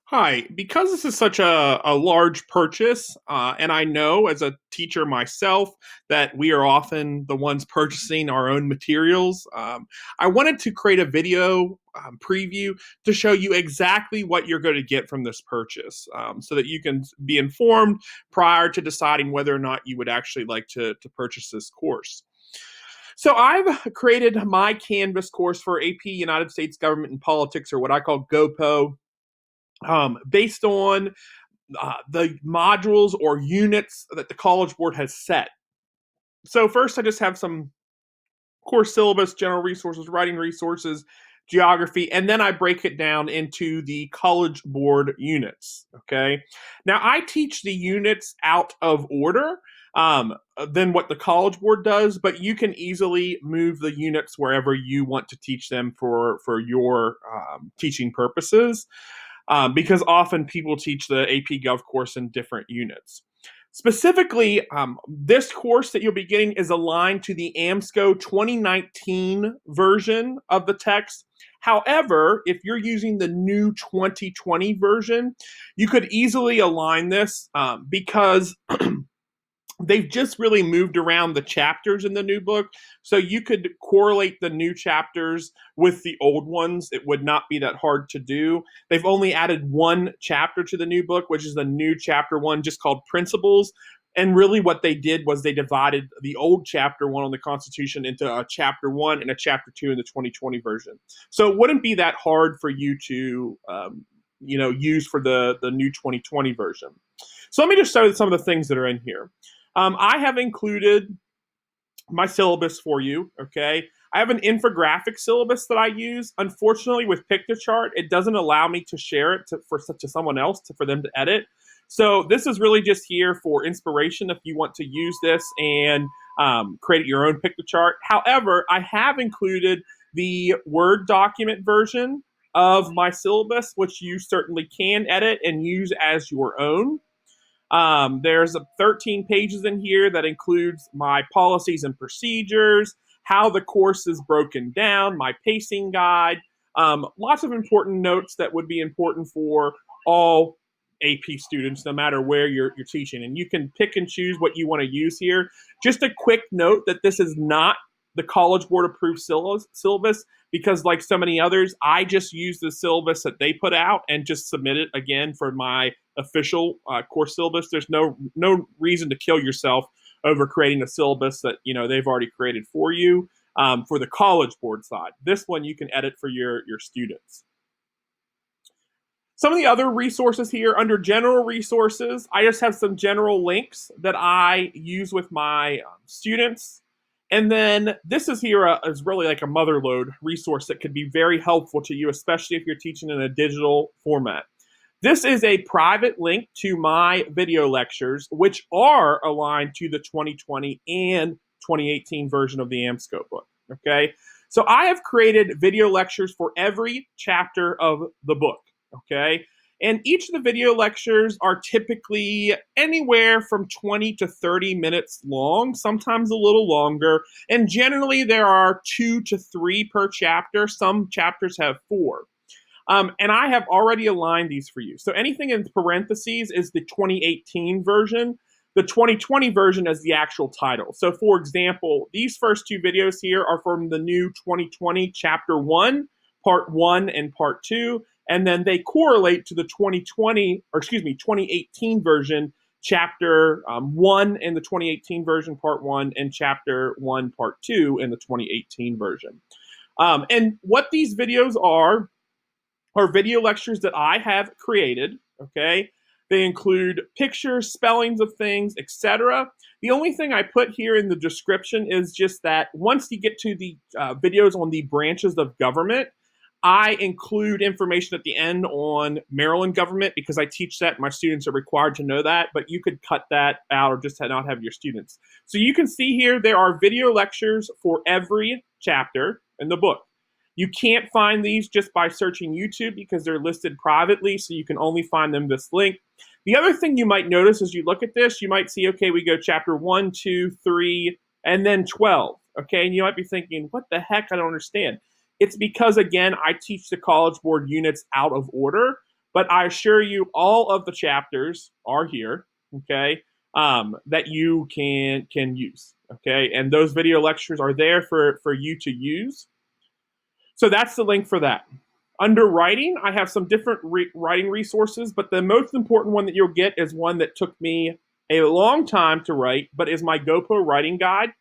Hi, because this is such a large purchase, and I know as a teacher myself that we are often the ones purchasing our own materials, I wanted to create a video preview to show you exactly what you're going to get from this purchase so that you can be informed prior to deciding whether or not you would actually like to purchase this course. So I've created my Canvas course for AP United States Government and Politics, or what I call GoPo, based on the modules or units that the College Board has set. So first, I just have some course syllabus, general resources, writing resources, geography, and then I break it down into the College Board units. Okay. Now I teach the units out of order than what the College Board does, but you can easily move the units wherever you want to teach them for your teaching purposes, because often people teach the AP Gov course in different units. Specifically, this course that you'll be getting is aligned to the AMSCO 2019 version of the text. However, if you're using the new 2020 version, you could easily align this because they've just really moved around the chapters in the new book. So you could correlate the new chapters with the old ones. It would not be that hard to do. They've only added one chapter to the new book, which is the new chapter one, just called Principles. And really, what they did was they divided the old chapter one on the Constitution into a chapter one and a chapter two in the 2020 version. So it wouldn't be that hard for you to, use for the new 2020 version. So let me just show you some of the things that are in here. I have included my syllabus for you, okay? I have an infographic syllabus that I use. Unfortunately, with Pictochart, it doesn't allow me to share it to someone else for them to edit. So this is really just here for inspiration if you want to use this and create your own Pictochart. However, I have included the Word document version of my syllabus, which you certainly can edit and use as your own. There's 13 pages in here that includes my policies and procedures, how the course is broken down, my pacing guide, lots of important notes that would be important for all AP students, no matter where you're teaching. And you can pick and choose what you want to use here. Just a quick note that this is not the College Board approved syllabus, because, like so many others, I just use the syllabus that they put out and just submit it again for my official course syllabus. There's no reason to kill yourself over creating a syllabus that they've already created for you for the College Board side. This one you can edit for your students. Some of the other resources here under general resources, I just have some general links that I use with my students. And then this is here is really like a motherload resource that could be very helpful to you, especially if you're teaching in a digital format. This is a private link to my video lectures, which are aligned to the 2020 and 2018 version of the AMSCO book. Okay, so I have created video lectures for every chapter of the book. Okay, and each of the video lectures are typically anywhere from 20 to 30 minutes long, sometimes a little longer. And generally, there are 2 to 3 per chapter. Some chapters have 4. And I have already aligned these for you. So anything in parentheses is the 2018 version. The 2020 version is the actual title. So for example, these first 2 videos here are from the new 2020 chapter 1, part 1 and part 2. And then they correlate to the 2018 version, chapter 1 in the 2018 version, part 1, and chapter 1, part 2 in the 2018 version. And what these videos are video lectures that I have created, okay? They include pictures, spellings of things, etc. The only thing I put here in the description is just that once you get to the videos on the branches of government, I include information at the end on Maryland government because I teach that. My students are required to know that, but you could cut that out or just not have your students. So you can see here there are video lectures for every chapter in the book. You can't find these just by searching YouTube because they're listed privately, so you can only find them this link. The other thing you might notice as you look at this, you might see, okay, we go chapter 1, 2, 3, and then 12. Okay, and you might be thinking, what the heck? I don't understand. It's because, again, I teach the College Board units out of order, But I assure you, all of the chapters are here, okay, that you can use, okay, and those video lectures are there for you to use. So that's the link for that. Under writing, I have some different writing resources, but the most important one that you'll get is one that took me a long time to write, but is my GoPro writing guide,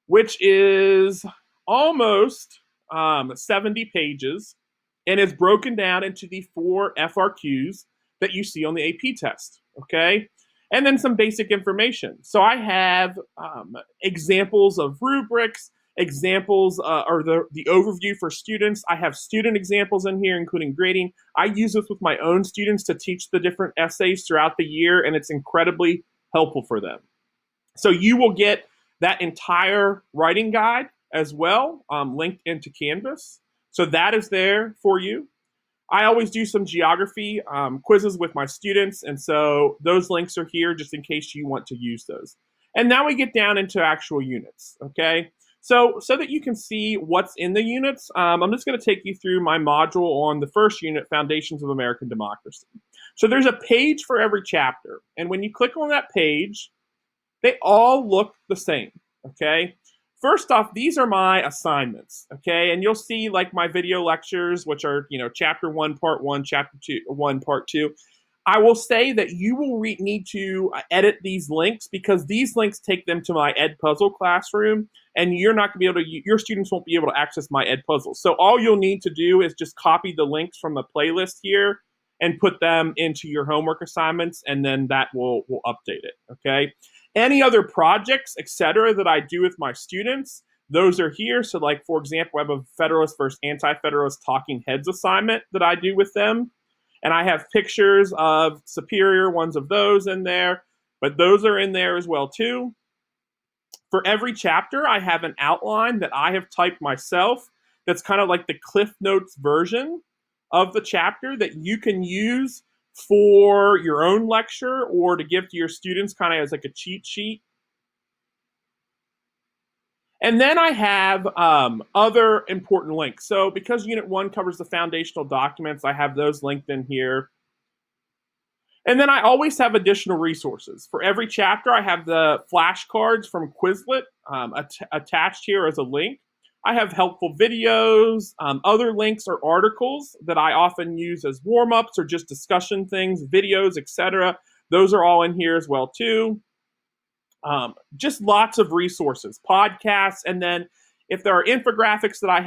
which is almost 70 pages and is broken down into the 4 FRQs that you see on the AP test. Okay. And then some basic information. So I have examples of rubrics, examples or the overview for students. I have student examples in here, including grading. I use this with my own students to teach the different essays throughout the year, and it's incredibly helpful for them. So you will get that entire writing guide as well, linked into Canvas. So that is there for you. I always do some geography quizzes with my students, and so those links are here just in case you want to use those. And now we get down into actual units, okay? So that you can see what's in the units, I'm just going to take you through my module on the first unit, Foundations of American Democracy. So there's a page for every chapter, and when you click on that page, they all look the same, okay? First off, these are my assignments, okay? And you'll see like my video lectures, which are, chapter 1, part 1, chapter 2, 1, part 2. I will say that you will need to edit these links because these links take them to my Edpuzzle classroom, and you're not going to be able to, your students won't be able to access my Edpuzzle. So all you'll need to do is just copy the links from the playlist here and put them into your homework assignments, and then that will update it, okay? Any other projects, etc., that I do with my students, those are here. So, like, for example, I have a Federalist versus Anti-Federalist Talking Heads assignment that I do with them. And I have pictures of superior ones of those in there, but those are in there as well, too. For every chapter, I have an outline that I have typed myself that's kind of like the Cliff Notes version of the chapter that you can use for your own lecture or to give to your students kind of as like a cheat sheet. And then I have other important links. So because Unit 1 covers the foundational documents, I have those linked in here. And then I always have additional resources. For every chapter, I have the flashcards from Quizlet attached here as a link. I have helpful videos, other links or articles that I often use as warm-ups or just discussion things, videos, etc. Those are all in here as well, too. Just lots of resources, podcasts, and then if there are infographics that I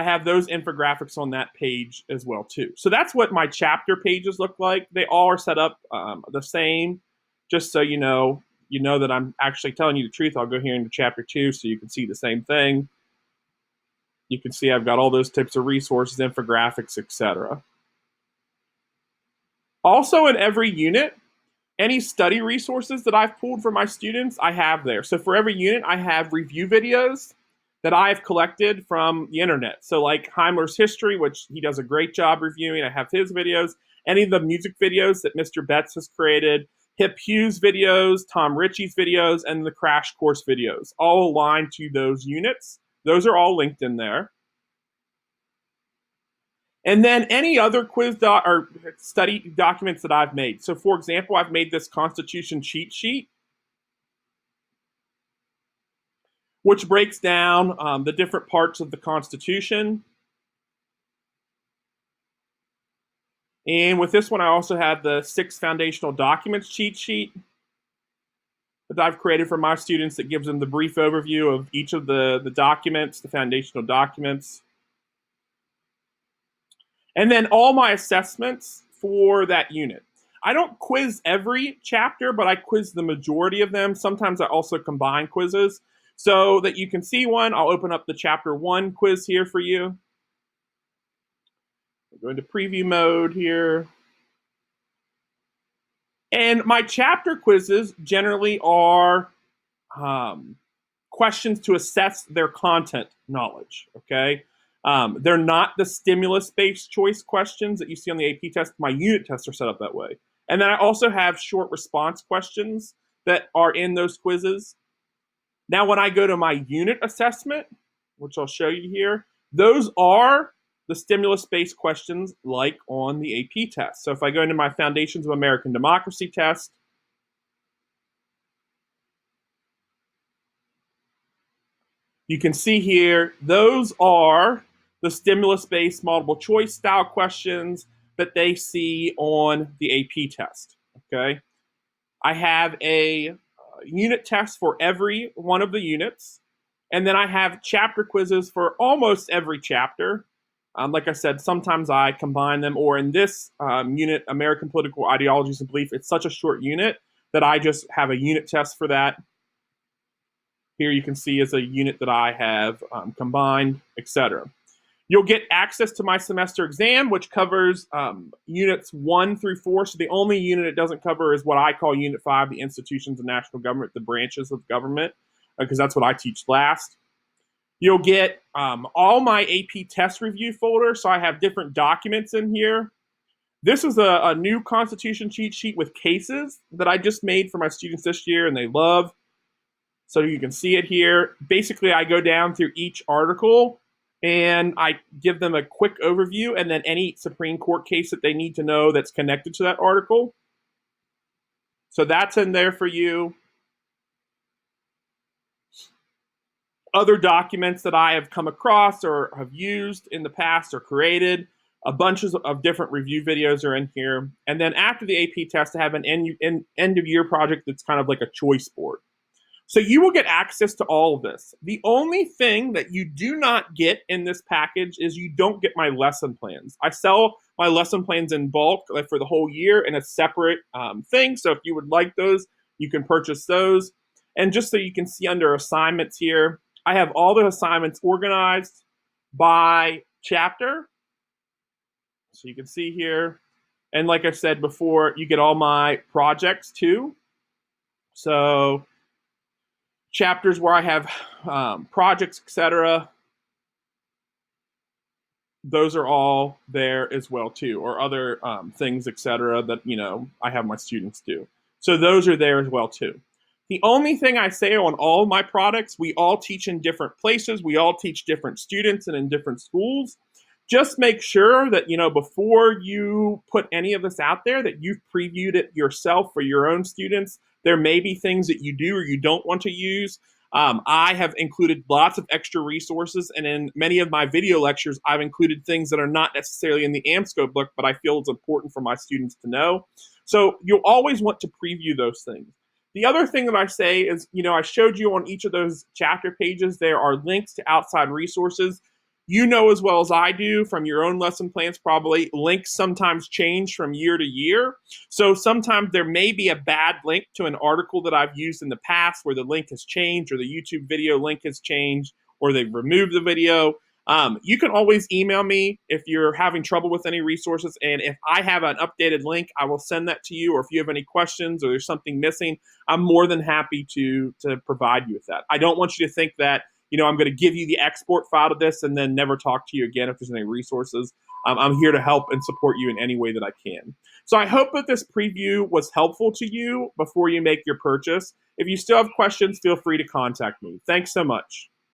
have those infographics on that page as well, too. So that's what my chapter pages look like. They all are set up the same, just so you know that I'm actually telling you the truth. I'll go here into chapter 2 so you can see the same thing. You can see I've got all those types of resources, infographics, etc. Also, in every unit, any study resources that I've pulled for my students, I have there. So for every unit, I have review videos that I've collected from the internet. So like Heimler's History, which he does a great job reviewing, I have his videos. Any of the music videos that Mr. Betts has created, Hip Hughes videos, Tom Ritchie's videos, and the Crash Course videos, all aligned to those units. Those are all linked in there. And then any other quiz or study documents that I've made. So for example, I've made this Constitution cheat sheet, which breaks down the different parts of the Constitution. And with this one, I also have the 6 foundational documents cheat sheet that I've created for my students that gives them the brief overview of each of the documents, the foundational documents. And then all my assessments for that unit. I don't quiz every chapter, but I quiz the majority of them. Sometimes I also combine quizzes. So that you can see one, I'll open up the chapter 1 quiz here for you. I'll go into preview mode here. And my chapter quizzes generally are questions to assess their content knowledge, okay? They're not the stimulus-based choice questions that you see on the AP test. My unit tests are set up that way. And then I also have short response questions that are in those quizzes. Now, when I go to my unit assessment, which I'll show you here, those are the stimulus-based questions like on the AP test. So if I go into my Foundations of American Democracy test, you can see here, those are the stimulus-based multiple choice style questions that they see on the AP test, okay? I have a unit test for every one of the units, and then I have chapter quizzes for almost every chapter. Like I said, sometimes I combine them, or in this unit, American Political Ideologies and Belief, it's such a short unit that I just have a unit test for that. Here you can see is a unit that I have combined, etc. You'll get access to my semester exam, which covers units 1 through 4. So the only unit it doesn't cover is what I call Unit 5, the institutions of national government, the branches of government, because that's what I teach last. You'll get all my AP test review folder. So I have different documents in here. This is a new Constitution cheat sheet with cases that I just made for my students this year, and they love. So you can see it here. Basically, I go down through each article and I give them a quick overview, and then any Supreme Court case that they need to know that's connected to that article. So that's in there for you. Other documents that I have come across or have used in the past or created, a bunch of different review videos are in here. And then after the AP test, I have an end of year project that's kind of like a choice board. So you will get access to all of this. The only thing that you do not get in this package is you don't get my lesson plans. I sell my lesson plans in bulk for the whole year in a separate thing. So if you would like those, you can purchase those. And just so you can see under assignments here, I have all the assignments organized by chapter. So you can see here. And like I said before, you get all my projects too. So chapters where I have projects, etc. Those are all there as well too, or other things, etc. that I have my students do. So those are there as well too. The only thing I say on all my products, we all teach in different places. We all teach different students and in different schools. Just make sure that before you put any of this out there, that you've previewed it yourself for your own students. There may be things that you do or you don't want to use. I have included lots of extra resources, and in many of my video lectures, I've included things that are not necessarily in the AMSCO book, but I feel it's important for my students to know. So you'll always want to preview those things. The other thing that I say is, I showed you on each of those chapter pages, there are links to outside resources. You know as well as I do from your own lesson plans, probably links sometimes change from year to year. So sometimes there may be a bad link to an article that I've used in the past where the link has changed or the YouTube video link has changed or they've removed the video. You can always email me if you're having trouble with any resources. And if I have an updated link, I will send that to you. Or if you have any questions or there's something missing, I'm more than happy to provide you with that. I don't want you to think that I'm going to give you the export file of this and then never talk to you again if there's any resources. I'm here to help and support you in any way that I can. So I hope that this preview was helpful to you before you make your purchase. If you still have questions, feel free to contact me. Thanks so much.